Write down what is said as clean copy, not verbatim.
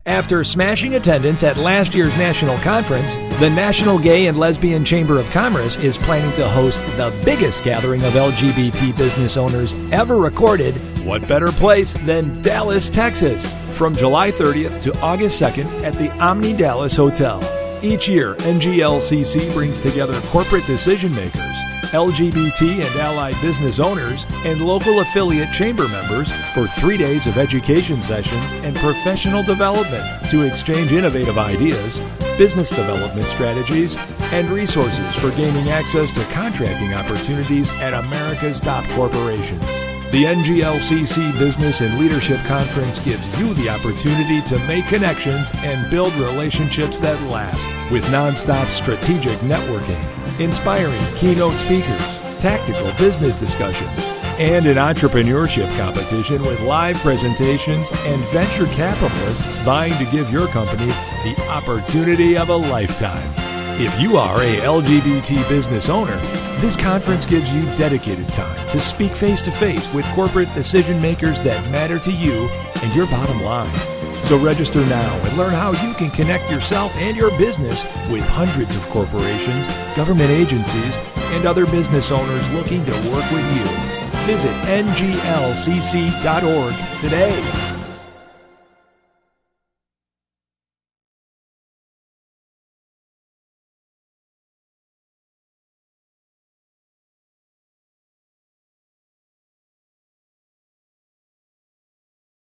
After smashing attendance at last year's national conference, the National Gay and Lesbian Chamber of Commerce is planning to host the biggest gathering of LGBT business owners ever recorded. What better place than Dallas, Texas? From July 30th to August 2nd at the Omni Dallas Hotel. Each year, NGLCC brings together corporate decision makers, LGBT and allied business owners, and local affiliate chamber members for 3 days of education sessions and professional development to exchange innovative ideas, business development strategies, and resources for gaining access to contracting opportunities at America's top corporations. The NGLCC Business and Leadership Conference gives you the opportunity to make connections and build relationships that last with nonstop strategic networking, inspiring keynote speakers, tactical business discussions, and an entrepreneurship competition with live presentations and venture capitalists vying to give your company the opportunity of a lifetime. If you are a LGBT business owner, this conference gives you dedicated time to speak face-to-face with corporate decision makers that matter to you and your bottom line. So register now and learn how you can connect yourself and your business with hundreds of corporations, government agencies, and other business owners looking to work with you. Visit nglcc.org today.